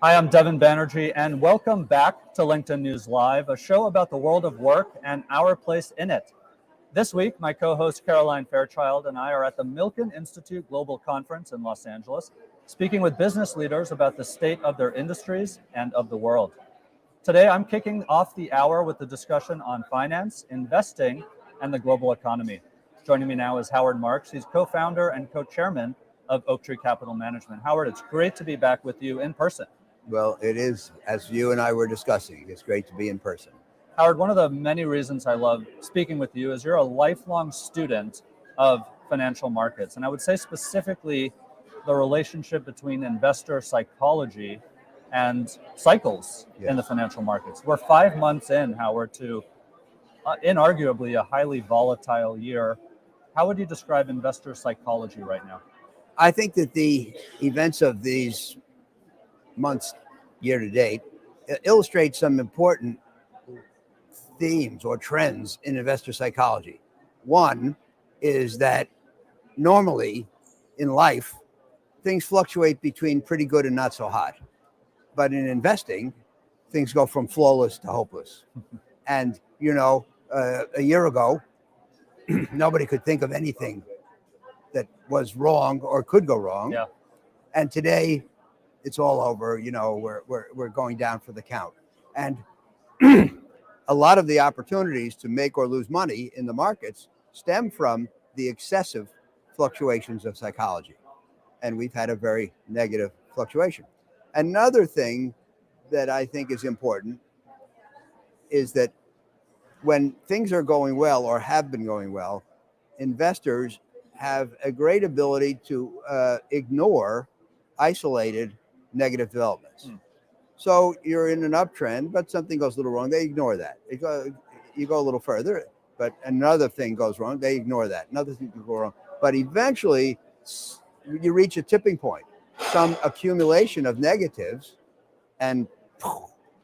Hi, I'm Devin Banerjee, and welcome back to LinkedIn News Live, a show about the world of work and our place in it. This week, my co-host Caroline Fairchild and I are at the Milken Institute Global Conference in Los Angeles, speaking with business leaders about the state of their industries and of the world. Today, I'm kicking off the hour with a discussion on finance, investing, and the global economy. Joining me now is Howard Marks. He's co-founder and co-chairman of Oaktree Capital Management. Howard, it's great to be back with you in person. Well, it is, as you and I were discussing, it's great to be in person. Howard, one of the many reasons I love speaking with you is you're a lifelong student of financial markets. And I would say specifically the relationship between investor psychology and cycles in the financial markets. We're 5 months in, Howard, to inarguably a highly volatile year. How would you describe investor psychology right now? I think that the events of these months, year to date, illustrate some important themes or trends in investor psychology. One is that normally in life, things fluctuate between pretty good and not so hot. But in investing, things go from flawless to hopeless. And, a year ago, nobody could think of anything that was wrong or could go wrong. Yeah. And today, it's all over. We're going down for the count. And a lot of the opportunities to make or lose money in the markets stem from the excessive fluctuations of psychology. And we've had a very negative fluctuation. Another thing that I think is important is that when things are going well or have been going well, investors have a great ability to ignore isolated negative developments. So you're in an uptrend, but something goes a little wrong. They ignore that. You go a little further, but another thing goes wrong. They ignore that. Another thing can go wrong. But eventually, you reach a tipping point, some accumulation of negatives, and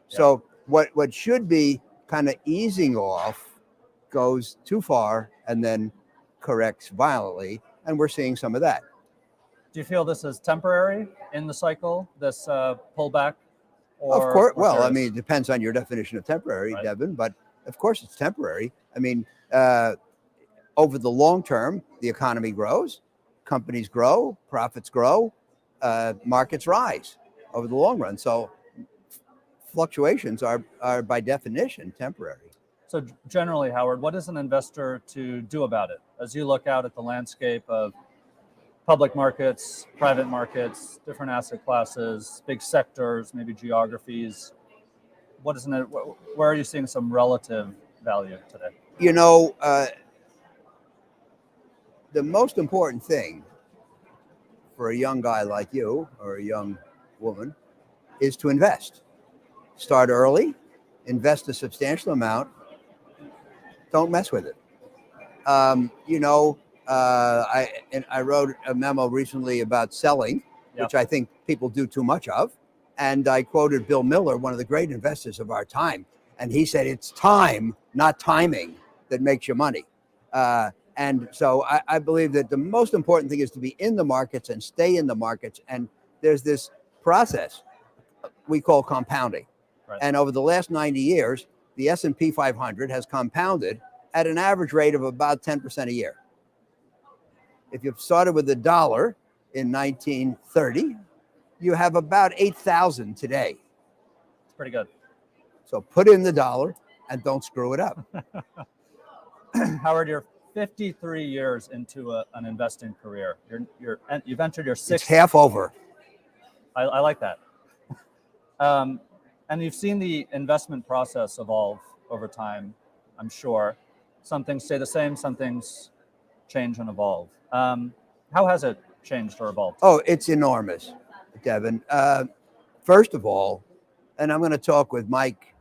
so what should be kind of easing off goes too far and then corrects violently, and we're seeing some of that. Do you feel this is temporary in the cycle, this pullback? Of course. Well, I mean, it depends on your definition of temporary, right, Devin, but of course it's temporary. I mean, over the long term, the economy grows, companies grow, profits grow, markets rise over the long run. So fluctuations are by definition temporary. So generally, Howard, what is an investor to do about it? As you look out at the landscape of public markets, private markets, different asset classes, big sectors, maybe geographies, where are you seeing some relative value today? The most important thing for a young guy like you or a young woman is to invest. Start early, invest a substantial amount, don't mess with it. I wrote a memo recently about selling, which I think people do too much of. And I quoted Bill Miller, one of the great investors of our time. And he said, it's time, not timing, that makes you money. And so I believe that the most important thing is to be in the markets and stay in the markets. And there's this process we call compounding. Right. And over the last 90 years, the S&P 500 has compounded at an average rate of about 10% a year. If you started with $1 in 1930, you have about 8,000 today. It's pretty good. So put in the dollar and don't screw it up. Howard, you're 53 years into an investing career. You've entered your sixth. It's half over. I like that. And you've seen the investment process evolve over time, I'm sure. Some things stay the same, some things change and evolve. How has it changed or evolved? Oh, it's enormous, Devin. First of all, and I'm going to talk with Mike.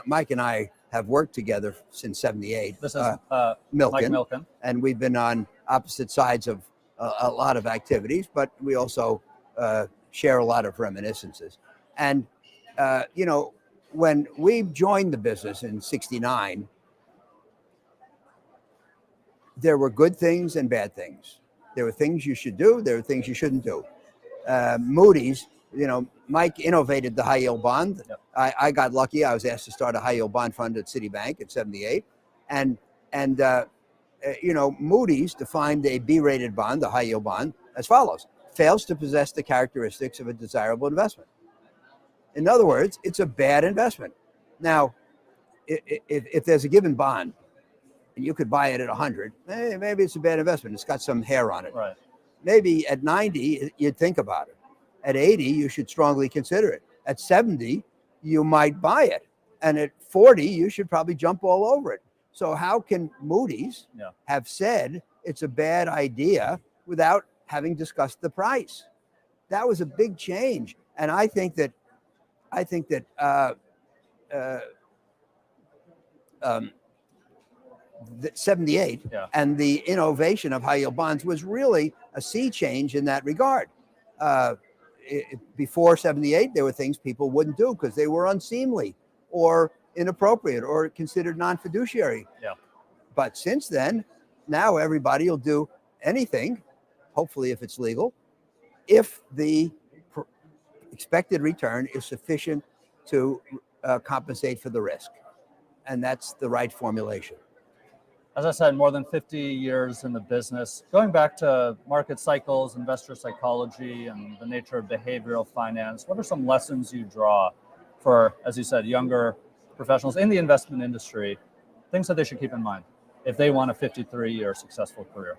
Mike and I have worked together since '78. This is Milken, Mike Milken. And we've been on opposite sides of a lot of activities, but we also share a lot of reminiscences. And, when we joined the business in '69, there were good things and bad things. There were things you should do. There were things you shouldn't do. Moody's Mike innovated the high yield bond. Yep. I got lucky. I was asked to start a high yield bond fund at Citibank at 78. And Moody's defined a B-rated bond, the high yield bond, as follows: fails to possess the characteristics of a desirable investment. In other words, it's a bad investment. Now, if there's a given bond and you could buy it at 100, maybe it's a bad investment. It's got some hair on it. Right. Maybe at 90, you'd think about it. At 80, you should strongly consider it. At 70, you might buy it. And at 40, you should probably jump all over it. So how can Moody's have said it's a bad idea without having discussed the price? That was a big change. And I think that 78 and the innovation of high yield bonds was really a sea change in that regard. Before 78, there were things people wouldn't do because they were unseemly or inappropriate or considered non-fiduciary. Yeah. But since then, now everybody will do anything, hopefully if it's legal, if the expected return is sufficient to compensate for the risk. And that's the right formulation. As I said, more than 50 years in the business. Going back to market cycles, investor psychology, and the nature of behavioral finance, what are some lessons you draw for, as you said, younger professionals in the investment industry, things that they should keep in mind if they want a 53-year successful career?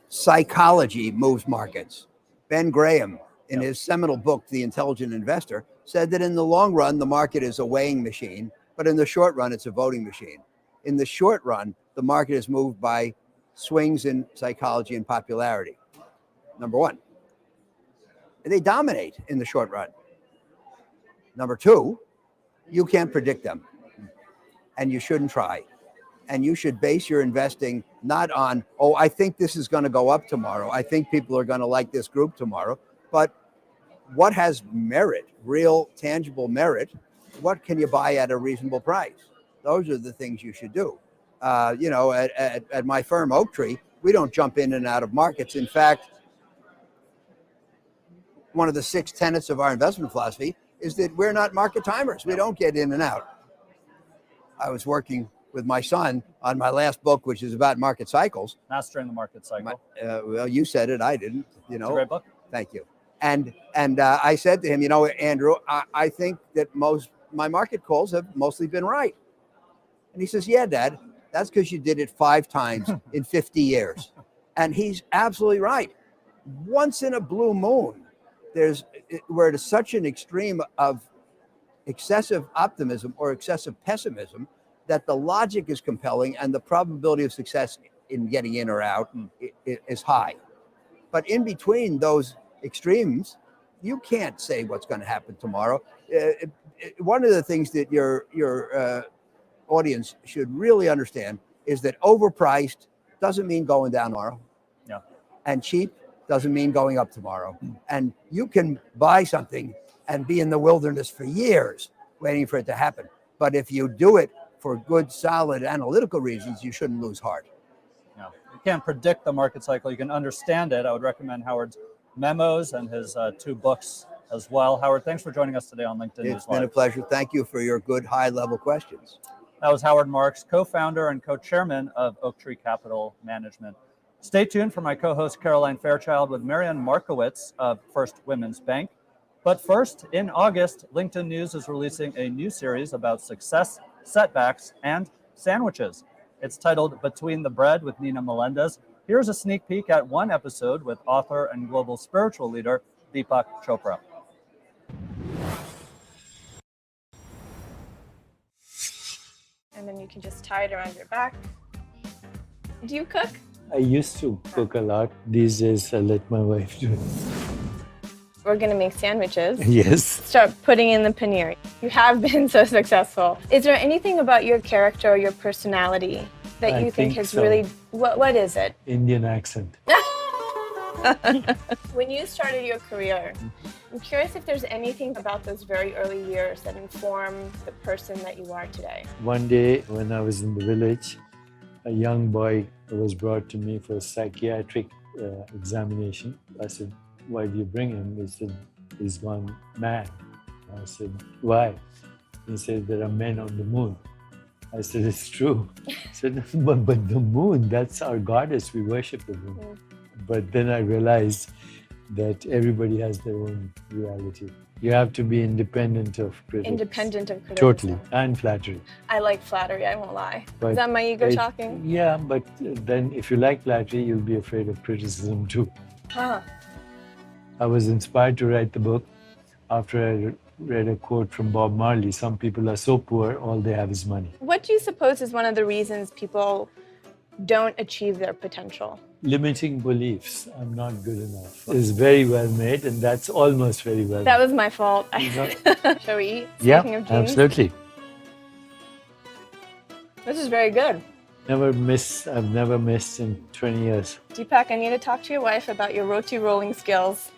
Psychology moves markets. Ben Graham, in his seminal book, The Intelligent Investor, said that in the long run, the market is a weighing machine, but in the short run, it's a voting machine. In the short run, the market is moved by swings in psychology and popularity. Number one, they dominate in the short run. Number two, you can't predict them, and you shouldn't try. And you should base your investing not on, I think this is going to go up tomorrow. I think people are going to like this group tomorrow. But what has merit, real tangible merit? What can you buy at a reasonable price? Those are the things you should do. At my firm, Oaktree, we don't jump in and out of markets. In fact, one of the 6 tenets of our investment philosophy is that we're not market timers. We don't get in and out. I was working with my son on my last book, which is about market cycles. Mastering the Market Cycle. Well, you said it, I didn't. It's a great book. Thank you. And I said to him, Andrew, I think that my market calls have mostly been right. And he says, yeah, Dad, that's because you did it 5 times in 50 years. And he's absolutely right. Once in a blue moon, we're at such an extreme of excessive optimism or excessive pessimism that the logic is compelling and the probability of success in getting in or out is high. But in between those extremes, you can't say what's going to happen tomorrow. One of the things that your audience should really understand is that overpriced doesn't mean going down tomorrow. Yeah. And cheap doesn't mean going up tomorrow. And you can buy something and be in the wilderness for years waiting for it to happen. But if you do it for good, solid analytical reasons, you shouldn't lose heart. Yeah. You can't predict the market cycle. You can understand it. I would recommend Howard's memos and his 2 books as well. Howard, thanks for joining us today on LinkedIn News Live. It's been a pleasure. Thank you for your good high-level questions. That was Howard Marks, co-founder and co-chairman of Oaktree Capital Management. Stay tuned for my co-host Caroline Fairchild with Marianne Markowitz of First Women's Bank. But first, in August, LinkedIn News is releasing a new series about success, setbacks, and sandwiches. It's titled Between the Bread with Nina Melendez. Here's a sneak peek at one episode with author and global spiritual leader Deepak Chopra. And then you can just tie it around your back. Do you cook? I used to cook a lot. These days, I let my wife do it. We're gonna make sandwiches. Yes. Start putting in the paneer. You have been so successful. Is there anything about your character or your personality that you think has really, what is it? Indian accent. When you started your career, I'm curious if there's anything about those very early years that inform the person that you are today. One day when I was in the village, a young boy was brought to me for psychiatric examination. I said, why do you bring him? He said, he's gone mad. I said, why? He said, there are men on the moon. I said, it's true. I said, but the moon, that's our goddess. We worship the moon. But then I realized that everybody has their own reality. You have to be independent of critics. Independent of criticism. Totally. And flattery. I like flattery, I won't lie. But is that my ego talking? Yeah, but then if you like flattery, you'll be afraid of criticism too. Huh. I was inspired to write the book after I read a quote from Bob Marley. Some people are so poor, all they have is money. What do you suppose is one of the reasons people don't achieve their potential? Limiting beliefs. I'm not good enough. It's very well made, and that's almost very well That made. was my fault. Shall we eat? Yeah, Speaking of genes? absolutely. This is very good. I've never missed in 20 years. Deepak, I need to talk to your wife about your roti rolling skills.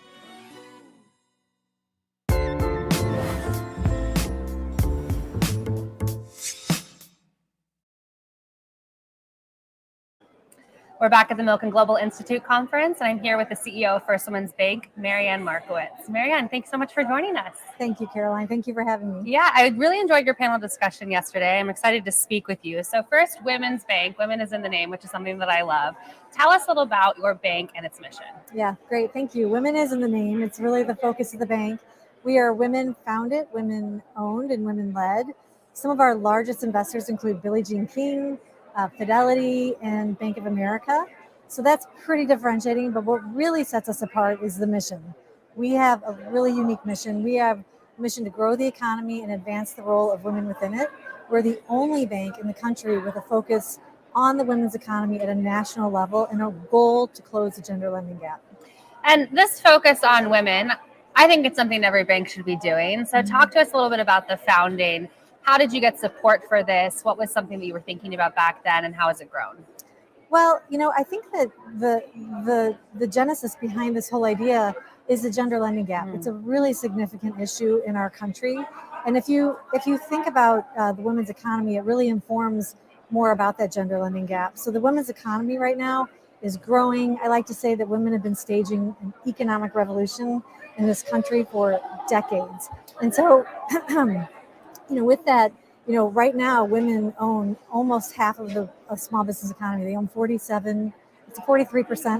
We're back at the Milken Global Institute Conference, and I'm here with the CEO of First Women's Bank, Marianne Markowitz. Marianne, thanks so much for joining us. Thank you, Caroline. Thank you for having me. Yeah, I really enjoyed your panel discussion yesterday. I'm excited to speak with you. So First Women's Bank, women is in the name, which is something that I love. Tell us a little about your bank and its mission. Yeah, great. Thank you. Women is in the name. It's really the focus of the bank. We are women founded, women owned, and women led. Some of our largest investors include Billie Jean King, Fidelity, and Bank of America. So that's pretty differentiating, but what really sets us apart is the mission. We have a really unique mission. We have a mission to grow the economy and advance the role of women within it. We're the only bank in the country with a focus on the women's economy at a national level and a goal to close the gender lending gap. And this focus on women, I think it's something every bank should be doing. So talk to us a little bit about the founding. How did you get support for this? What was something that you were thinking about back then, and how has it grown? Well, I think that the genesis behind this whole idea is the gender lending gap. It's a really significant issue in our country, and if you think about the women's economy, it really informs more about that gender lending gap. So the women's economy right now is growing. I like to say that women have been staging an economic revolution in this country for decades, and so with that. Right now, women own almost half of the small business economy. They own 43%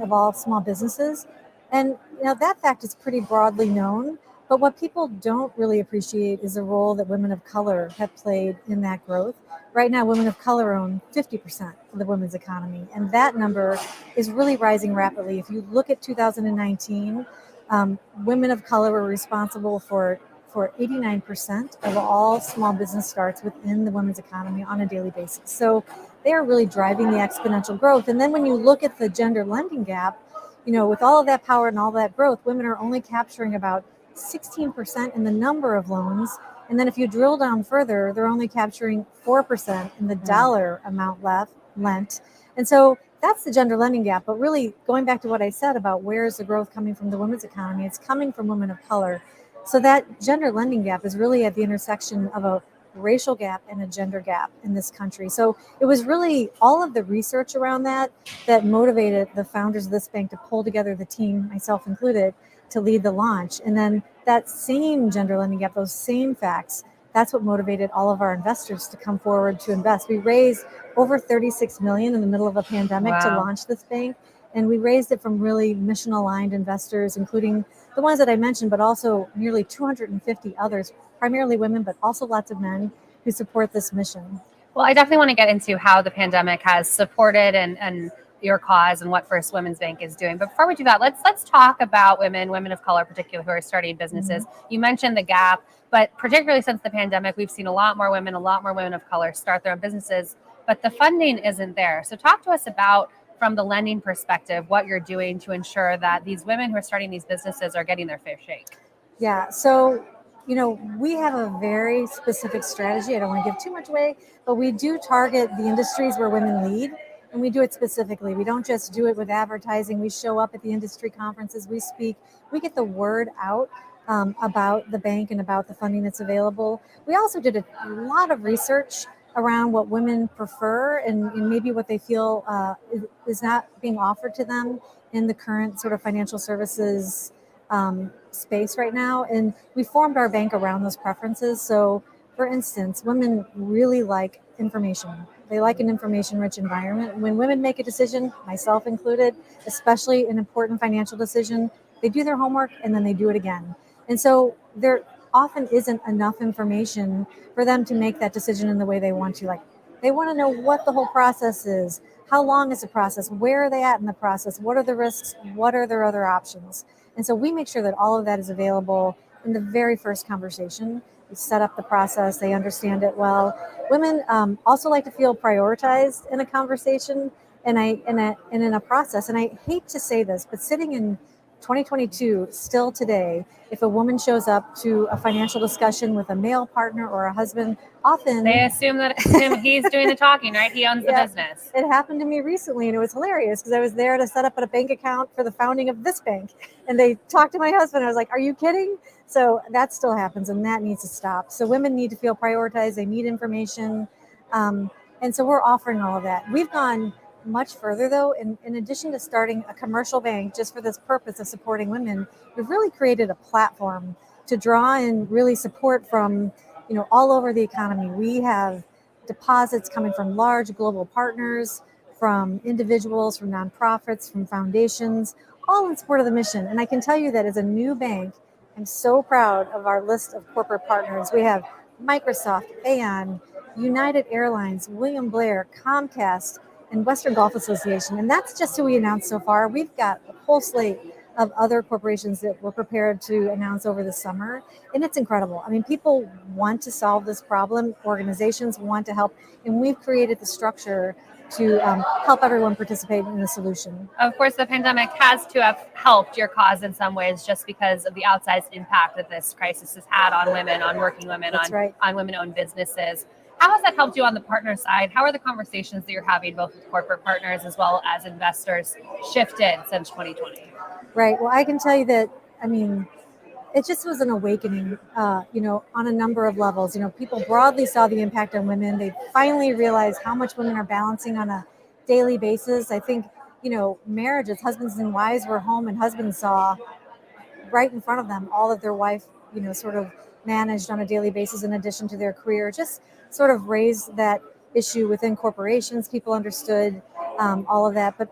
of all small businesses. And that fact is pretty broadly known. But what people don't really appreciate is the role that women of color have played in that growth. Right now, women of color own 50% of the women's economy. And that number is really rising rapidly. If you look at 2019, women of color were responsible for 89% of all small business starts within the women's economy on a daily basis. So they are really driving the exponential growth. And then when you look at the gender lending gap, with all of that power and all that growth, women are only capturing about 16% in the number of loans. And then if you drill down further, they're only capturing 4% in the dollar amount lent. And so that's the gender lending gap. But really, going back to what I said about where is the growth coming from the women's economy, it's coming from women of color. So that gender lending gap is really at the intersection of a racial gap and a gender gap in this country. So it was really all of the research around that motivated the founders of this bank to pull together the team, myself included, to lead the launch. And then that same gender lending gap, those same facts, that's what motivated all of our investors to come forward to invest. We raised over $36 million in the middle of a pandemic to launch this bank. And we raised it from really mission-aligned investors, including the ones that I mentioned, but also nearly 250 others, primarily women, but also lots of men who support this mission. Well, I definitely want to get into how the pandemic has supported and your cause and what First Women's Bank is doing. But before we do that, let's talk about women of color, particularly who are starting businesses. You mentioned the gap, but particularly since the pandemic, we've seen a lot more women of color start their own businesses, but the funding isn't there. So talk to us about, from the lending perspective, what you're doing to ensure that these women who are starting these businesses are getting their fair shake. Yeah, so, we have a very specific strategy. I don't want to give too much away, but we do target the industries where women lead, and we do it specifically. We don't just do it with advertising. We show up at the industry conferences, we speak, we get the word out about the bank and about the funding that's available. We also did a lot of research around what women prefer and maybe what they feel is not being offered to them in the current sort of financial services space right now. And we formed our bank around those preferences. So, for instance, women really like information. They like an information-rich environment. When women make a decision, myself included, especially an important financial decision, they do their homework and then they do it again. And so there often isn't enough information for them to make that decision in the way they want to. Like, they want to know what the whole process is, how long is the process, where are they at in the process, what are the risks, what are their other options. And so we make sure that all of that is available in the very first conversation. We set up the process, they understand it well. Women also like to feel prioritized in a conversation and in a process. And I hate to say this, but sitting in 2022, still today, if a woman shows up to a financial discussion with a male partner or a husband, often they assume that he's doing the talking, right? He owns the business. It happened to me recently, and it was hilarious because I was there to set up a bank account for the founding of this bank, and they talked to my husband. I was like, "Are you kidding?" So that still happens, and that needs to stop. So women need to feel prioritized. They need information, and so we're offering all of that. We've gone much further, though. In addition to starting a commercial bank just for this purpose of supporting women, we've really created a platform to draw in really support from, all over the economy. We have deposits coming from large global partners, from individuals, from nonprofits, from foundations, all in support of the mission. And I can tell you that as a new bank, I'm so proud of our list of corporate partners. We have Microsoft, Aon, United Airlines, William Blair, Comcast, and Western Gulf Association. And that's just who we announced so far. We've got a whole slate of other corporations that we're prepared to announce over the summer. And it's incredible. I mean, people want to solve this problem. Organizations want to help. And we've created the structure to help everyone participate in the solution. Of course, the pandemic has to have helped your cause in some ways just because of the outsized impact that this crisis has had on women, on working women, on women-owned businesses. How has that helped you on the partner side? How are the conversations that you're having both with corporate partners as well as investors shifted since 2020? Right. Well, I can tell you that, it just was an awakening, on a number of levels. People broadly saw the impact on women. They finally realized how much women are balancing on a daily basis. I think, marriages, husbands and wives were home and husbands saw right in front of them all of their wife, sort of managed on a daily basis in addition to their career. Just sort of raised that issue within corporations. People understood all of that. But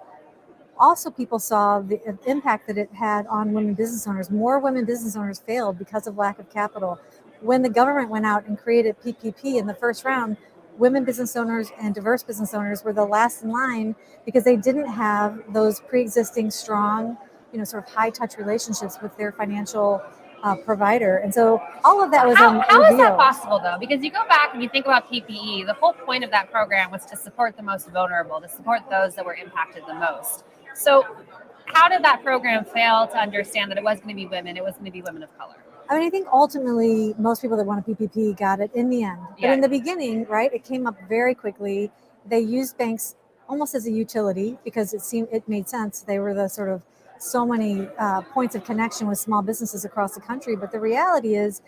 also people saw the impact that it had on women business owners. More women business owners failed because of lack of capital. When the government went out and created PPP in the first round, women business owners and diverse business owners were the last in line because they didn't have those pre-existing strong, sort of high-touch relationships with their financial provider. And so all of that was How is that possible, though? Because you go back and you think about PPE, the whole point of that program was to support the most vulnerable, to support those that were impacted the most. So how did that program fail to understand that it was going to be women, it was going to be women of color? I think ultimately most people that want a PPP got it in the end. But in the beginning, right, it came up very quickly. They used banks almost as a utility because it made sense. They were the sort of so many points of connection with small businesses across the country. But the reality is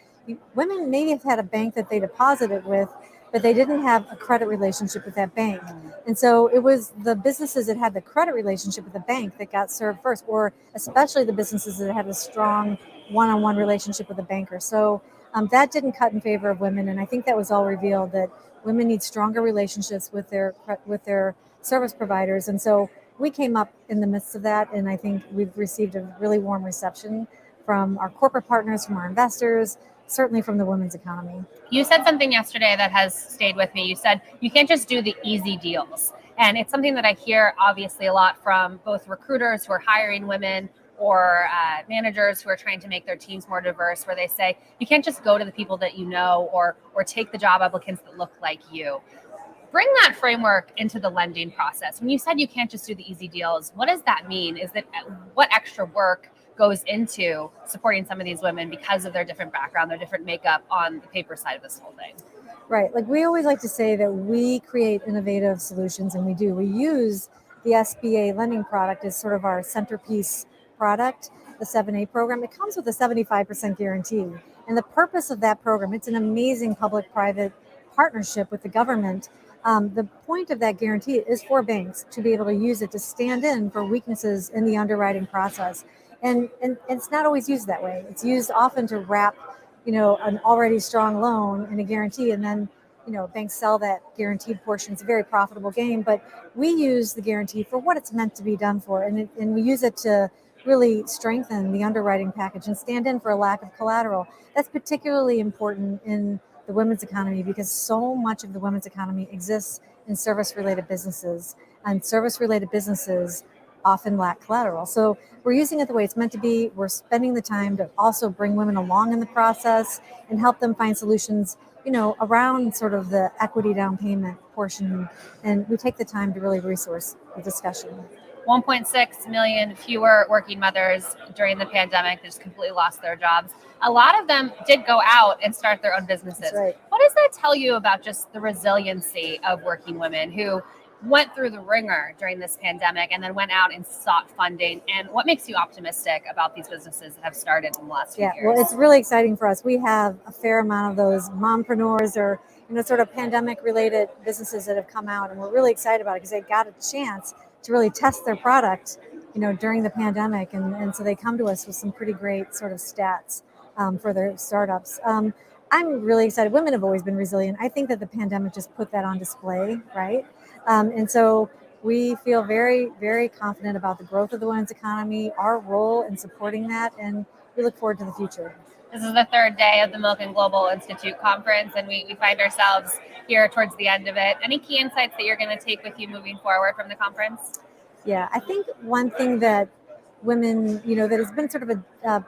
women maybe have had a bank that they deposited with, but they didn't have a credit relationship with that bank. And so it was the businesses that had the credit relationship with the bank that got served first, or especially the businesses that had a strong one-on-one relationship with a banker. So that didn't cut in favor of women. And I think that was all revealed, that women need stronger relationships with their service providers. And so we came up in the midst of that. And I think we've received a really warm reception from our corporate partners, from our investors, certainly from the women's economy. You said something yesterday that has stayed with me. You said you can't just do the easy deals. And it's something that I hear obviously a lot from both recruiters who are hiring women or managers who are trying to make their teams more diverse, where they say you can't just go to the people that you know or take the job applicants that look like you. Bring that framework into the lending process. When you said you can't just do the easy deals, what does that mean? Is that what extra work goes into supporting some of these women because of their different background, their different makeup on the paper side of this whole thing? Right. Like, we always like to say that we create innovative solutions, and we do. We use the SBA lending product as sort of our centerpiece product, the 7A program. It comes with a 75% guarantee. And the purpose of that program, it's an amazing public-private partnership with the government. The point of that guarantee is for banks to be able to use it to stand in for weaknesses in the underwriting process. And it's not always used that way. It's used often to wrap, an already strong loan in a guarantee, and then, banks sell that guaranteed portion. It's a very profitable game, but we use the guarantee for what it's meant to be done for, and we use it to really strengthen the underwriting package and stand in for a lack of collateral. That's particularly important in the women's economy because so much of the women's economy exists in service-related businesses, and service-related businesses often lack collateral. So we're using it the way it's meant to be. We're spending the time to also bring women along in the process and help them find solutions, around sort of the equity down payment portion. And we take the time to really resource the discussion. 1.6 million fewer working mothers during the pandemic that just completely lost their jobs. A lot of them did go out and start their own businesses. That's right. What does that tell you about just the resiliency of working women who went through the ringer during this pandemic and then went out and sought funding? And what makes you optimistic about these businesses that have started in the last few years? Well, it's really exciting for us. We have a fair amount of those mompreneurs or sort of pandemic related businesses that have come out, and we're really excited about it because they got a chance to really test their product, during the pandemic. And so they come to us with some pretty great sort of stats for their startups. I'm really excited. Women have always been resilient. I think that the pandemic just put that on display, right? And so we feel very, very confident about the growth of the women's economy, our role in supporting that, and we look forward to the future. This is the third day of the Milken Global Institute Conference, and we find ourselves here towards the end of it. Any key insights that you're going to take with you moving forward from the conference? Yeah, I think one thing that women, that has been sort of a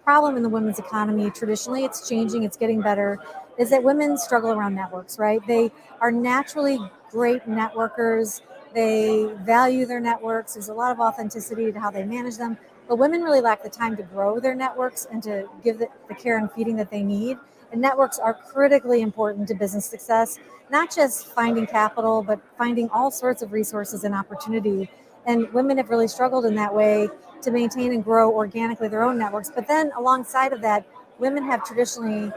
problem in the women's economy traditionally, it's changing, it's getting better, is that women struggle around networks, right? They are naturally great networkers. They value their networks. There's a lot of authenticity to how they manage them. But women really lack the time to grow their networks and to give the care and feeding that they need. And networks are critically important to business success, not just finding capital, but finding all sorts of resources and opportunity. And women have really struggled in that way to maintain and grow organically their own networks. But then alongside of that, women have traditionally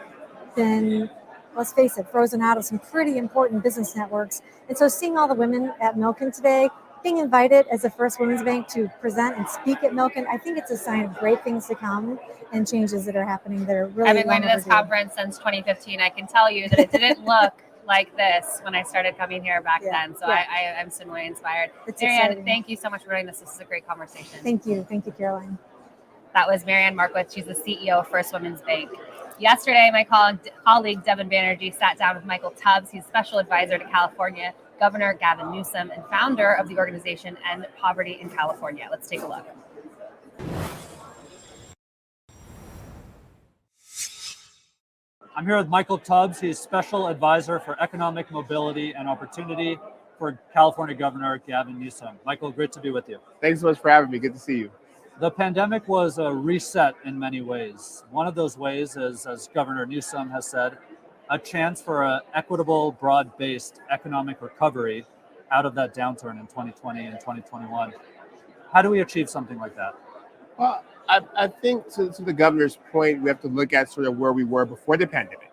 been, let's face it, frozen out of some pretty important business networks. And so seeing all the women at Milken today, being invited as the first women's bank to present and speak at Milken, I think it's a sign of great things to come and changes that are happening that are really I've been going to this conference since 2015. I can tell you that it didn't look like this when I started coming here back then. So I am similarly inspired. Marianne, thank you so much for doing this. This is a great conversation. Thank you. Thank you, Caroline. That was Marianne Markwitz. She's the CEO of First Women's Bank. Yesterday, my colleague Devin Banerjee sat down with Michael Tubbs. He's special advisor to California Governor Gavin Newsom and founder of the organization End Poverty in California. Let's take a look. I'm here with Michael Tubbs. He's special advisor for economic mobility and opportunity for California Governor Gavin Newsom. Michael, great to be with you. Thanks so much for having me. Good to see you. The pandemic was a reset in many ways. One of those ways is, as Governor Newsom has said, a chance for an equitable, broad-based economic recovery out of that downturn in 2020 and 2021. How do we achieve something like that? Well, I think to the governor's point, we have to look at sort of where we were before the pandemic.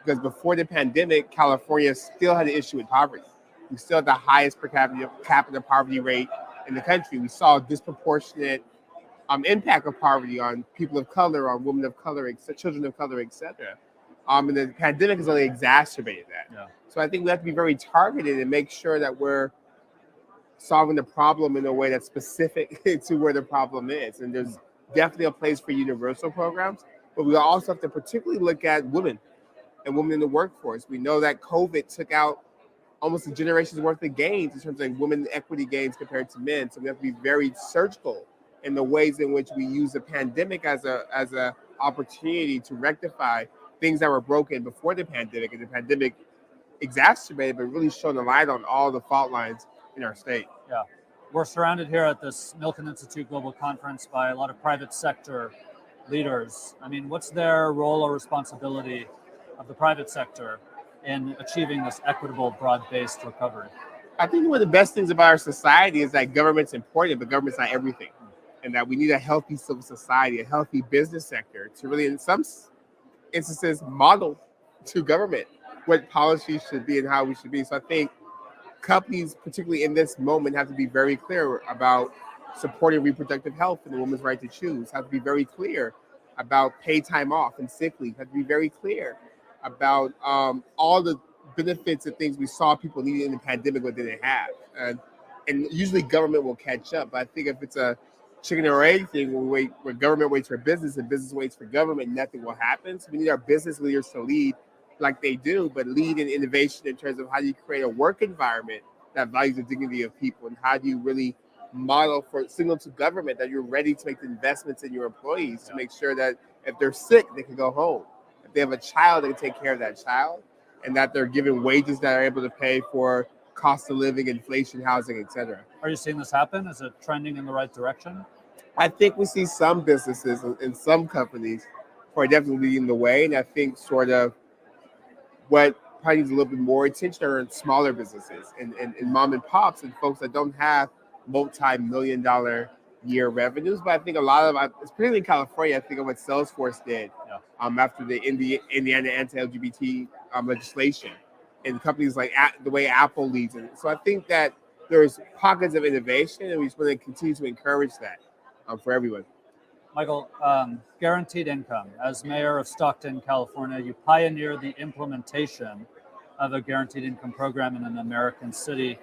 Because before the pandemic, California still had an issue with poverty. We still had the highest per capita poverty rate in the country. We saw a disproportionate impact of poverty on people of color, on women of color, children of color, etc. And the pandemic has only exacerbated that. Yeah. So I think we have to be very targeted and make sure that we're solving the problem in a way that's specific to where the problem is. And there's definitely a place for universal programs, but we also have to particularly look at women and women in the workforce. We know that COVID took out almost a generation's worth of gains in terms of women equity gains compared to men. So we have to be very surgical in the ways in which we use the pandemic as a opportunity to rectify things that were broken before the pandemic, and the pandemic exacerbated, but really shone a light on all the fault lines in our state. Yeah, we're surrounded here at this Milken Institute Global Conference by a lot of private sector leaders. I mean, what's their role or responsibility of the private sector in achieving this equitable, broad-based recovery? I think one of the best things about our society is that government's important, but government's not everything. And that we need a healthy civil society, a healthy business sector to really, in some instances, model to government what policies should be and how we should be. So I think companies, particularly in this moment, have to be very clear about supporting reproductive health and the woman's right to choose. Have to be very clear about paid time off and sick leave. Have to be very clear about all the benefits and things we saw people needed in the pandemic but didn't have. And usually government will catch up. But I think if it's a chicken or egg thing, where government waits for business and business waits for government, nothing will happen. So we need our business leaders to lead like they do, but lead in innovation in terms of how do you create a work environment that values the dignity of people, and how do you really signal to government that you're ready to make the investments in your employees to make sure that if they're sick, they can go home. If they have a child, they can take care of that child, and that they're given wages that are able to pay for cost of living, inflation, housing, etc. Are you seeing this happen? Is it trending in the right direction? I think we see some businesses and some companies who are definitely leading the way, and I think sort of what probably needs a little bit more attention are in smaller businesses and mom and pops and folks that don't have multi-million-dollar year revenues. But I think a lot of, especially in California, I think of what Salesforce did after the Indiana anti-LGBT legislation, and companies like the way Apple leads it. So I think that there's pockets of innovation, and we just want to continue to encourage that for everyone. Michael, guaranteed income. As mayor of Stockton, California, you pioneered the implementation of a guaranteed income program in an American city.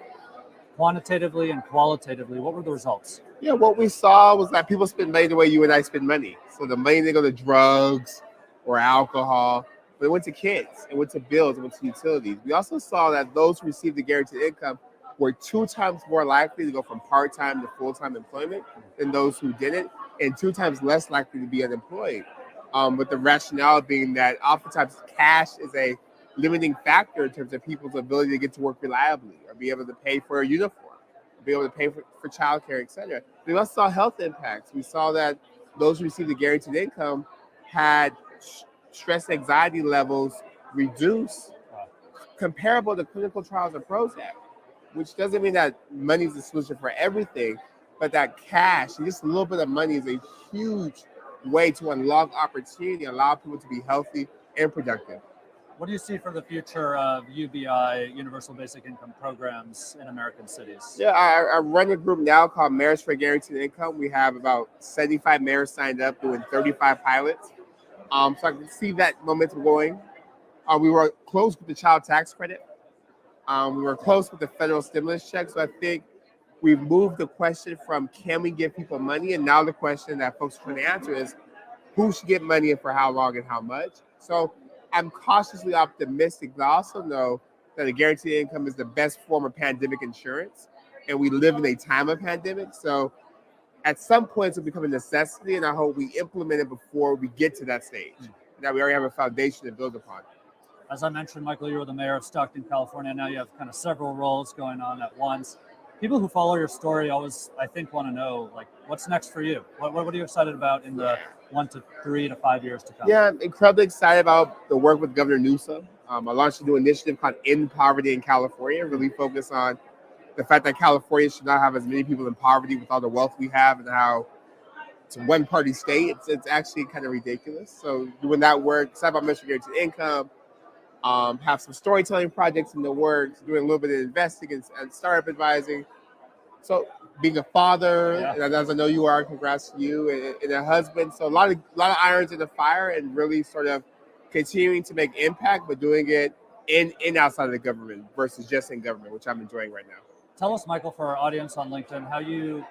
Quantitatively and qualitatively, what were the results? Yeah, what we saw was that people spend money the way you and I spend money. So the money didn't go to drugs or alcohol, but it went to kids, it went to bills, it went to utilities. We also saw that those who received the guaranteed income were 2 times more likely to go from part-time to full-time employment than those who didn't, and 2 times less likely to be unemployed. With the rationale being that oftentimes cash is a limiting factor in terms of people's ability to get to work reliably, or be able to pay for a uniform, be able to pay for childcare, etc. We also saw health impacts. We saw that those who received the guaranteed income had stress anxiety levels reduced comparable to clinical trials of Prozac, which doesn't mean that money is the solution for everything, but that cash, just a little bit of money, is a huge way to unlock opportunity, allow people to be healthy and productive. What do you see for the future of UBI, Universal Basic Income programs in American cities? Yeah, I run a group now called Mayors for Guaranteed Income. We have about 75 mayors signed up, doing 35 pilots. So I can see that momentum going. We were close with the child tax credit. We were close with the federal stimulus check. So I think we've moved the question from can we give people money, and now the question that folks are trying to answer is who should get money and for how long and how much. So I'm cautiously optimistic, but I also know that a guaranteed income is the best form of pandemic insurance, and we live in a time of pandemic. So at some point, it will become a necessity, and I hope we implement it before we get to that stage, that we already have a foundation to build upon. As I mentioned, Michael, you were the mayor of Stockton, California. Now you have kind of several roles going on at once. People who follow your story always, I think, want to know, like, what's next for you? What are you excited about in the 1 to 3 to 5 years to come? Yeah, I'm incredibly excited about the work with Governor Newsom. I launched a new initiative called End Poverty in California, really focused on the fact that California should not have as many people in poverty with all the wealth we have, and how it's a one-party state. It's actually kind of ridiculous. So doing that work, excited about Mission Guaranteed Income, have some storytelling projects in the works, doing a little bit of investing and startup advising. So being a father, and as I know you are, congrats to you, and a husband. So a lot of irons in the fire, and really sort of continuing to make impact, but doing it in outside of the government versus just in government, which I'm enjoying right now. Tell us, Michael, for our audience on LinkedIn, how you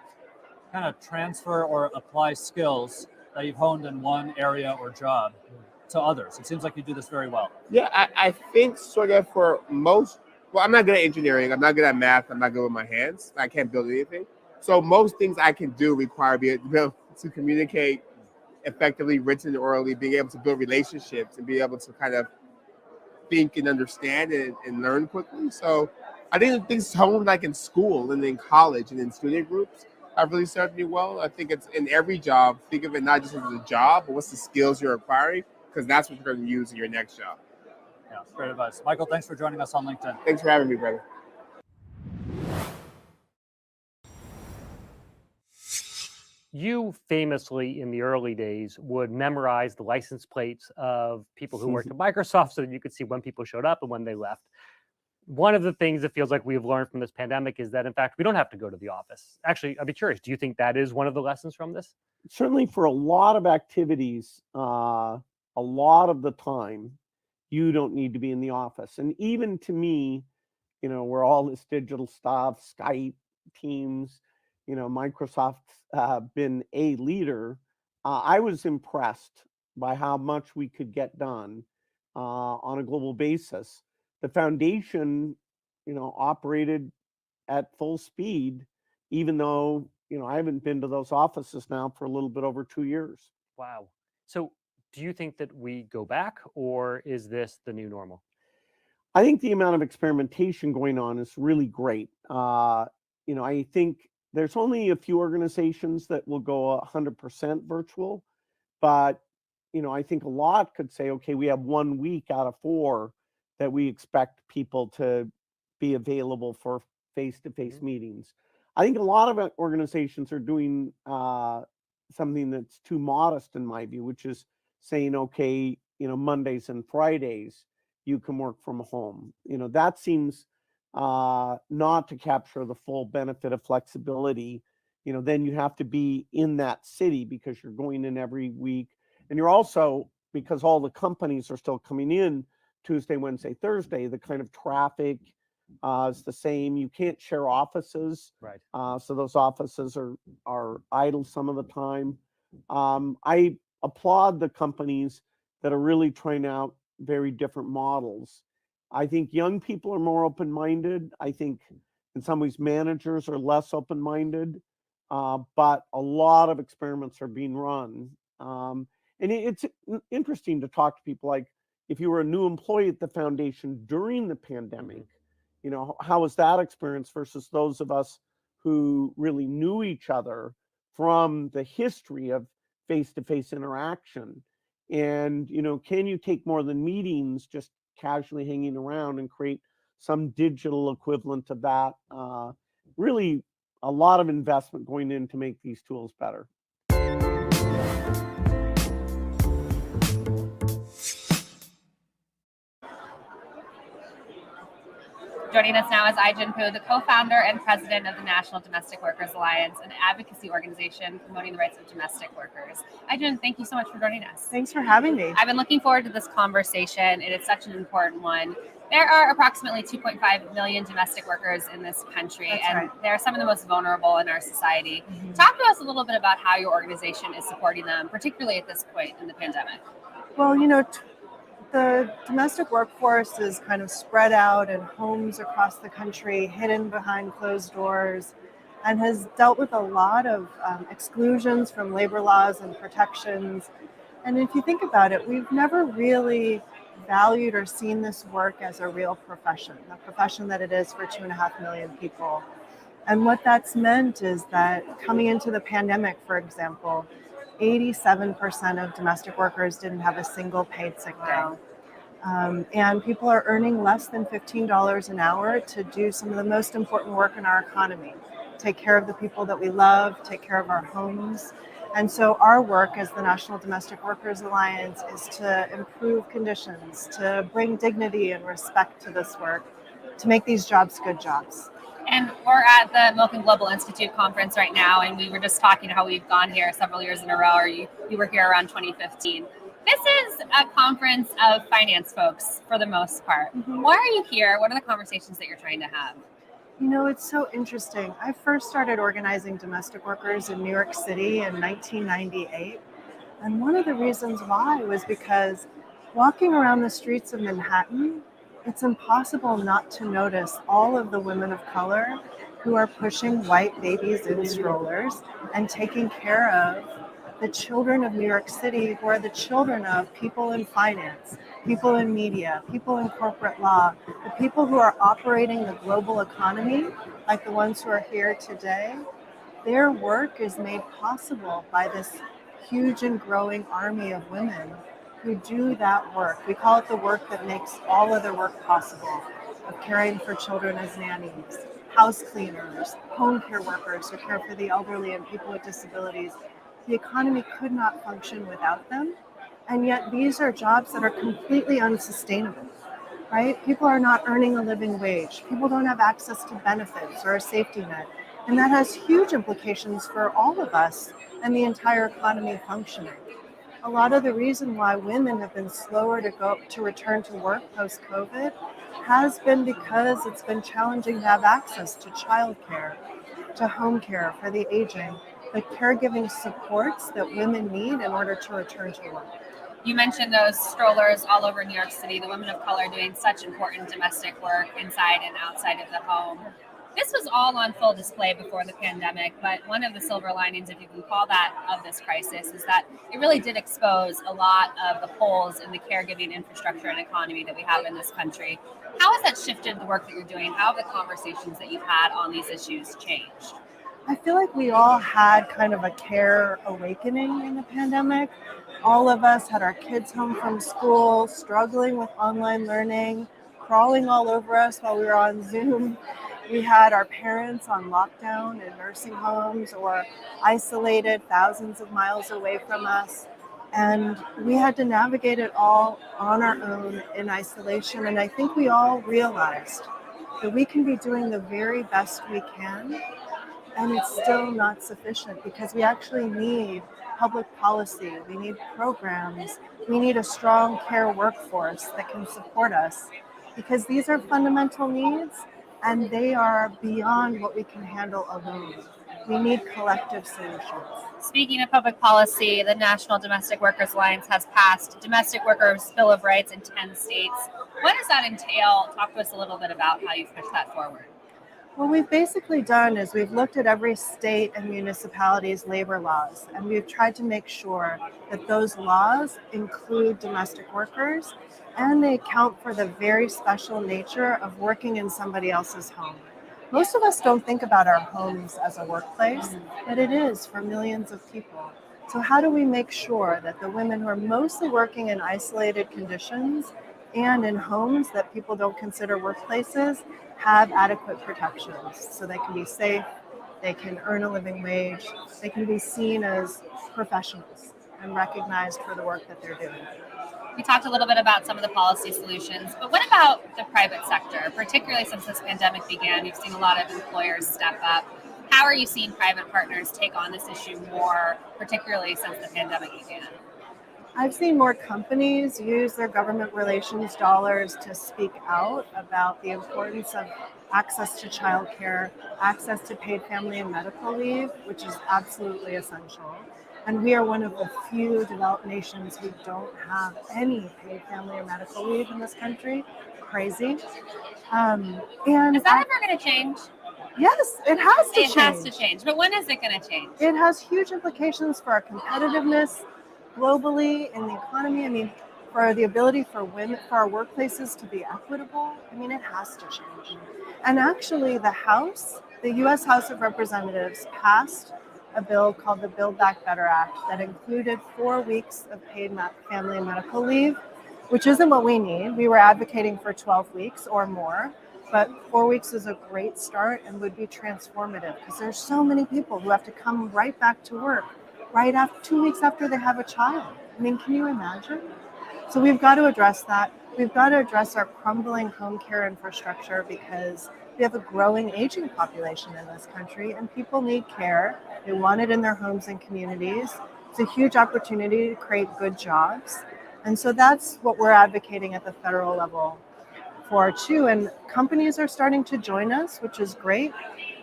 kind of transfer or apply skills that you've honed in one area or job to others. It seems like you do this very well. Yeah, I think sort of for most, well, I'm not good at engineering. I'm not good at math. I'm not good with my hands. I can't build anything. So most things I can do require me to be able to communicate effectively, written and orally, being able to build relationships and be able to kind of think and understand and learn quickly. So I think things honed like in school and in college and in student groups have really served me well. I think it's in every job. Think of it not just as a job, but what's the skills you're acquiring, because that's what you're going to use in your next job. Yeah, great advice. Michael, thanks for joining us on LinkedIn. Thanks for having me, brother. You famously, in the early days, would memorize the license plates of people who worked at Microsoft so that you could see when people showed up and when they left. One of the things that feels like we've learned from this pandemic is that, in fact, we don't have to go to the office. Actually, I'd be curious, do you think that is one of the lessons from this? Certainly for a lot of activities, a lot of the time, you don't need to be in the office. And even to me, where all this digital stuff, Skype, Teams, Microsoft's been a leader, I was impressed by how much we could get done on a global basis. The foundation, operated at full speed, even though, I haven't been to those offices now for a little bit over 2 years. Wow. So do you think that we go back, or is this the new normal? I think the amount of experimentation going on is really great. I think there's only a few organizations that will go 100% virtual, but I think a lot could say, okay, we have 1 week out of 4 that we expect people to be available for face-to-face meetings. I think a lot of organizations are doing something that's too modest in my view, which is saying, okay, Mondays and Fridays you can work from home. That seems not to capture the full benefit of flexibility. Then you have to be in that city because you're going in every week. And you're also, because all the companies are still coming in Tuesday, Wednesday, Thursday, the kind of traffic is the same. You can't share offices. Right. So those offices are idle some of the time. I applaud the companies that are really trying out very different models. I think young people are more open-minded. I think in some ways managers are less open-minded, but a lot of experiments are being run. And it's interesting to talk to people, like if you were a new employee at the foundation during the pandemic, how was that experience versus those of us who really knew each other from the history of face-to-face interaction? And, can you take more than meetings just casually hanging around and create some digital equivalent of that? Really a lot of investment going in to make these tools better. Joining us now is Ai-jen Poo, the co-founder and president of the National Domestic Workers Alliance, an advocacy organization promoting the rights of domestic workers. Ai-jen, thank you so much for joining us. Thanks for having me. I've been looking forward to this conversation. It is such an important one. There are approximately 2.5 million domestic workers in this country, and they're some of the most vulnerable in our society. Talk to us a little bit about how your organization is supporting them, particularly at this point in the pandemic. Well, the domestic workforce is kind of spread out in homes across the country, hidden behind closed doors, and has dealt with a lot of exclusions from labor laws and protections. And if you think about it, we've never really valued or seen this work as a real profession, the profession that it is for 2.5 million people. And what that's meant is that coming into the pandemic, for example, 87% of domestic workers didn't have a single paid sick day. And people are earning less than $15 an hour to do some of the most important work in our economy. Take care of the people that we love, take care of our homes. And so our work as the National Domestic Workers Alliance is to improve conditions, to bring dignity and respect to this work, to make these jobs good jobs. And we're at the Milken Global Institute Conference right now, and we were just talking how we've gone here several years in a row, or you were here around 2015. This is a conference of finance folks for the most part. Why are you here? What are the conversations that you're trying to have? It's so interesting. I first started organizing domestic workers in New York City in 1998. And one of the reasons why was because walking around the streets of Manhattan, it's impossible not to notice all of the women of color who are pushing white babies in strollers and taking care of the children of New York City, who are the children of people in finance, people in media, people in corporate law, the people who are operating the global economy, like the ones who are here today. Their work is made possible by this huge and growing army of women who do that work. We call it the work that makes all other work possible, of caring for children as nannies, house cleaners, home care workers who care for the elderly and people with disabilities. The economy could not function without them. And yet these are jobs that are completely unsustainable, right? People are not earning a living wage. People don't have access to benefits or a safety net. And that has huge implications for all of us and the entire economy functioning. A lot of the reason why women have been slower to return to work post-COVID has been because it's been challenging to have access to childcare, to home care for the aging, the caregiving supports that women need in order to return to work. You mentioned those strollers all over New York City, the women of color doing such important domestic work inside and outside of the home. This was all on full display before the pandemic, but one of the silver linings, if you can call that, of this crisis is that it really did expose a lot of the holes in the caregiving infrastructure and economy that we have in this country. How has that shifted the work that you're doing? How have the conversations that you've had on these issues changed? I feel like we all had kind of a care awakening in the pandemic. All of us had our kids home from school, struggling with online learning, crawling all over us while we were on Zoom. We had our parents on lockdown in nursing homes or isolated thousands of miles away from us. And we had to navigate it all on our own in isolation. And I think we all realized that we can be doing the very best we can, and it's still not sufficient because we actually need public policy, we need programs, we need a strong care workforce that can support us, because these are fundamental needs and they are beyond what we can handle alone. We need collective solutions. Speaking of public policy, the National Domestic Workers Alliance has passed Domestic Workers Bill of Rights in 10 states. What does that entail? Talk to us a little bit about how you've pushed that forward. What we've basically done is we've looked at every state and municipality's labor laws, and we've tried to make sure that those laws include domestic workers and they account for the very special nature of working in somebody else's home. Most of us don't think about our homes as a workplace, but it is for millions of people. So how do we make sure that the women who are mostly working in isolated conditions and in homes that people don't consider workplaces have adequate protections so they can be safe, they can earn a living wage, they can be seen as professionals and recognized for the work that they're doing. We talked a little bit about some of the policy solutions, but what about the private sector? Particularly since this pandemic began, you've seen a lot of employers step up. How are you seeing private partners take on this issue more, particularly since the pandemic began? I've seen more companies use their government relations dollars to speak out about the importance of access to childcare, access to paid family and medical leave, which is absolutely essential. And we are one of the few developed nations who don't have any paid family or medical leave in this country. Crazy. And is that ever going to change? Yes, it has to change. It has to change. But when is it going to change? It has huge implications for our competitiveness globally in the economy. I mean, for the ability for women, for our workplaces to be equitable. I mean, it has to change. And actually, the U.S. House of Representatives passed a bill called the Build Back Better Act that included 4 weeks of paid family and medical leave, which isn't what we need. We were advocating for 12 weeks or more, but 4 weeks is a great start and would be transformative because there's so many people who have to come right back to work right after 2 weeks after they have a child. I mean, can you imagine? So we've got to address that. We've got to address our crumbling home care infrastructure because we have a growing aging population in this country and people need care. They want it in their homes and communities. It's a huge opportunity to create good jobs. And so that's what we're advocating at the federal level for too. And companies are starting to join us, which is great.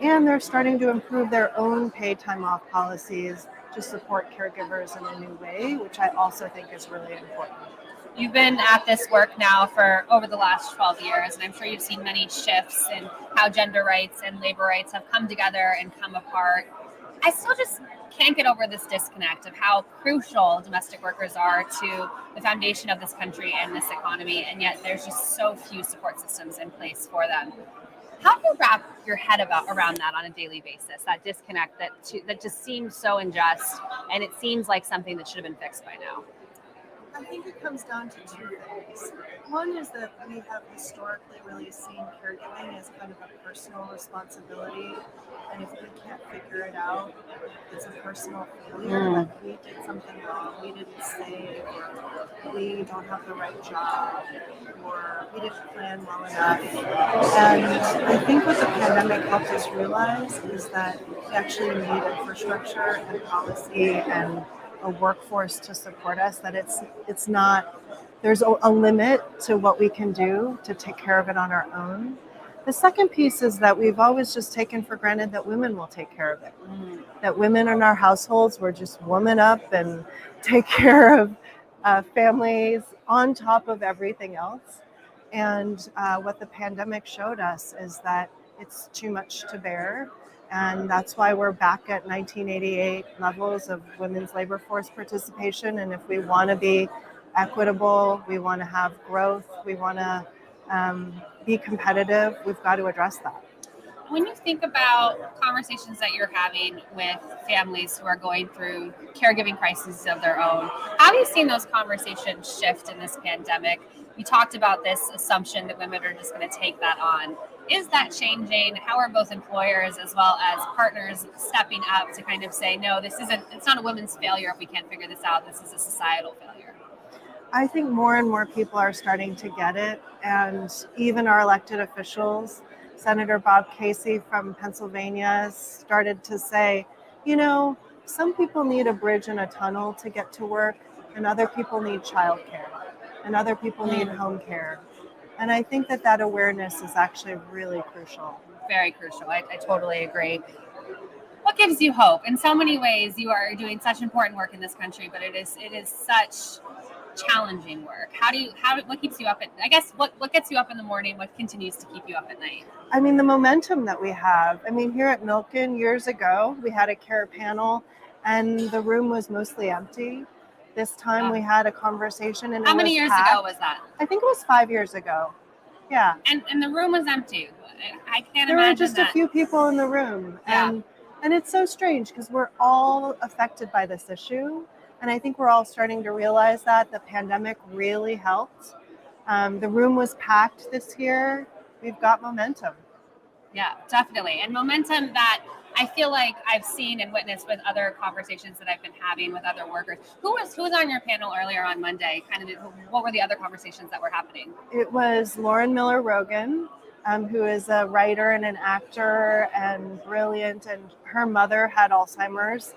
And they're starting to improve their own paid time off policies to support caregivers in a new way, which I also think is really important. You've been at this work now for over the last 12 years, and I'm sure you've seen many shifts in how gender rights and labor rights have come together and come apart. I still just can't get over this disconnect of how crucial domestic workers are to the foundation of this country and this economy, and yet there's just so few support systems in place for them. How do you wrap your head around that on a daily basis, that disconnect that just seems so unjust, and it seems like something that should have been fixed by now? I think it comes down to two things. One is that we have historically really seen caregiving as kind of a personal responsibility, and if we can't figure it out, it's a personal failure. Like we did something wrong, we didn't save, or we don't have the right job, or we didn't plan well enough. And I think what the pandemic helped us realize is that we actually need infrastructure and policy and a workforce to support us, that it's not, there's a limit to what we can do to take care of it on our own. The second piece is that we've always just taken for granted that women will take care of it. That women in our households will just woman up and take care of families on top of everything else. And what the pandemic showed us is that it's too much to bear. And that's why we're back at 1988 levels of women's labor force participation. And if we want to be equitable, we want to have growth, we want to be competitive, we've got to address that. When you think about conversations that you're having with families who are going through caregiving crises of their own, how have you seen those conversations shift in this pandemic? You talked about this assumption that women are just going to take that on. Is that changing? How are both employers as well as partners stepping up to kind of say, no, it's not a women's failure if we can't figure this out. This is a societal failure. I think more and more people are starting to get it. And even our elected officials, Senator Bob Casey from Pennsylvania started to say, you know, some people need a bridge and a tunnel to get to work, and other people need childcare, and other people need home care. And I think that awareness is actually really crucial. Very crucial. I totally agree. What gives you hope? In so many ways, you are doing such important work in this country, but it is such challenging work. What keeps you up I guess what gets you up in the morning? What continues to keep you up at night? I mean, the momentum that we have. I mean, here at Milken years ago, we had a care panel and the room was mostly empty. This time we had a conversation and how many years ago was that? I think it was 5 years ago. Yeah. And the room was empty. I can't there imagine were just a few people in the room. And it's so strange because we're all affected by this issue. And I think we're all starting to realize that the pandemic really helped. The room was packed this year. We've got momentum. Yeah, definitely. And momentum that I feel like I've seen and witnessed with other conversations that I've been having with other workers. Who was on your panel earlier on Monday? What were the other conversations that were happening? It was Lauren Miller Rogan, who is a writer and an actor and brilliant. And her mother had Alzheimer's,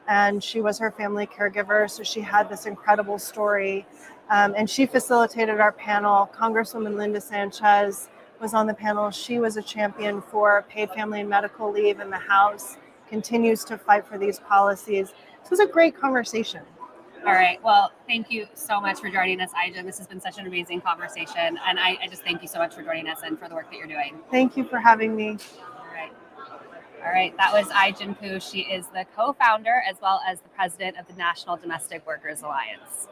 and she was her family caregiver. So she had this incredible story. And she facilitated our panel. Congresswoman Linda Sanchez was on the panel. She was a champion for paid family and medical leave in the House, continues to fight for these policies. This was a great conversation. All right. Well, thank you so much for joining us, Aijin. This has been such an amazing conversation. And I just thank you so much for joining us and for the work that you're doing. Thank you for having me. All right. That was Aijin Poo. She is the co-founder as well as the president of the National Domestic Workers Alliance.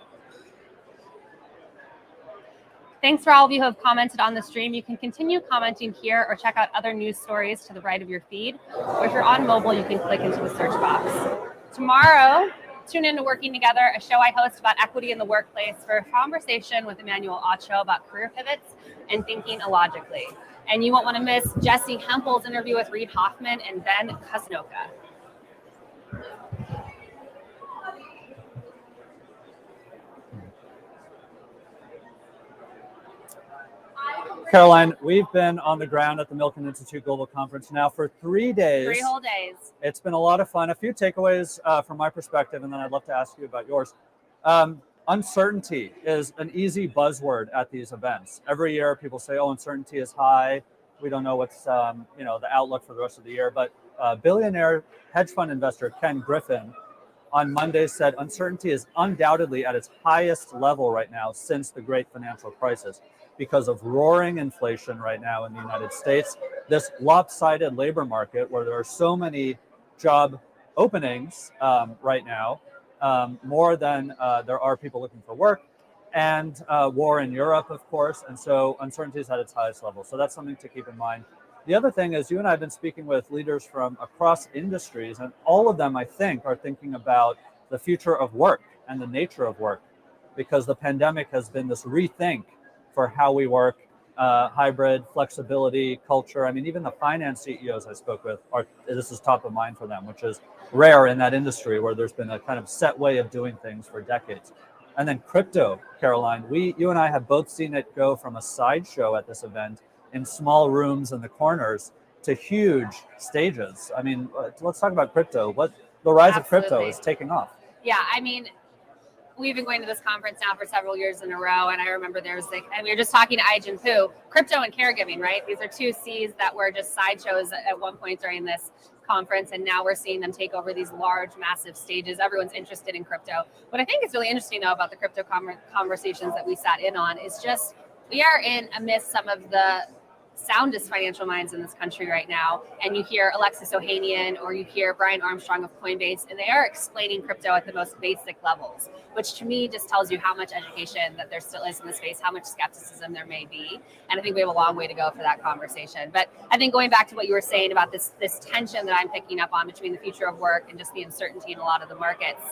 Thanks for all of you who have commented on the stream. You can continue commenting here or check out other news stories to the right of your feed. Or if you're on mobile, you can click into the search box. Tomorrow, tune in to Working Together, a show I host about equity in the workplace, for a conversation with Emmanuel Acho about career pivots and thinking illogically. And you won't want to miss Jesse Hempel's interview with Reid Hoffman and Ben Kusnoka. Caroline, we've been on the ground at the Milken Institute Global Conference now for 3 days. 3 whole days. It's been a lot of fun. A few takeaways from my perspective, and then I'd love to ask you about yours. Uncertainty is an easy buzzword at these events. Every year people say, oh, uncertainty is high. We don't know what's the outlook for the rest of the year. But billionaire hedge fund investor Ken Griffin on Monday said uncertainty is undoubtedly at its highest level right now since the great financial crisis, because of roaring inflation right now in the United States, this lopsided labor market where there are so many job openings right now, more than there are people looking for work, and war in Europe, of course. And so uncertainty is at its highest level. So that's something to keep in mind. The other thing is, you and I have been speaking with leaders from across industries, and all of them, I think, are thinking about the future of work and the nature of work. because the pandemic has been this rethink for how we work, hybrid, flexibility, culture. I mean, even the finance CEOs I spoke with, this is top of mind for them, which is rare in that industry where there's been a kind of set way of doing things for decades. And then crypto, Caroline, you and I have both seen it go from a sideshow at this event in small rooms in the corners to huge stages. I mean, let's talk about crypto. What the rise of crypto is taking off. Yeah, I mean, we've been going to this conference now for several years in a row, and I remember and we were just talking to Ai-Jin Pu, crypto and caregiving, right? These are two C's that were just sideshows at one point during this conference, and now we're seeing them take over these large, massive stages. Everyone's interested in crypto. What I think is really interesting, though, about the crypto conversations that we sat in on is just we are in amidst some of the soundest financial minds in this country right now, and you hear Alexis Ohanian or you hear Brian Armstrong of Coinbase, and they are explaining crypto at the most basic levels, which to me just tells you how much education that there still is in the space, how much skepticism there may be, and I think we have a long way to go for that conversation. But I think going back to what you were saying about this tension that I'm picking up on between the future of work and just the uncertainty in a lot of the markets,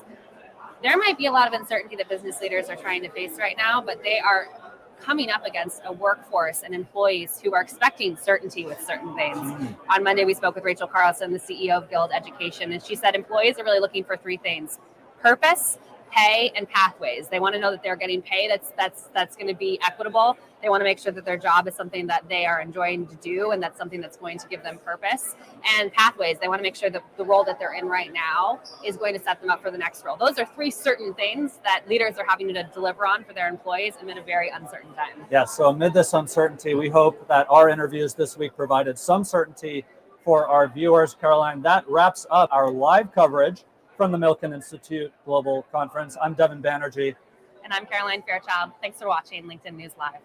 there might be a lot of uncertainty that business leaders are trying to face right now, but they are coming up against a workforce and employees who are expecting certainty with certain things. On Monday, we spoke with Rachel Carlson, the CEO of Guild Education, and she said employees are really looking for three things: purpose, pay, and pathways. They want to know that they're getting pay that's going to be equitable. They want to make sure that their job is something that they are enjoying to do, and that's something that's going to give them purpose. And pathways, they want to make sure that the role that they're in right now is going to set them up for the next role. Those are three certain things that leaders are having to deliver on for their employees amid a very uncertain time. Yeah, so amid this uncertainty, we hope that our interviews this week provided some certainty for our viewers. Caroline, that wraps up our live coverage from the Milken Institute Global Conference. I'm Devin Banerjee. And I'm Caroline Fairchild. Thanks for watching LinkedIn News Live.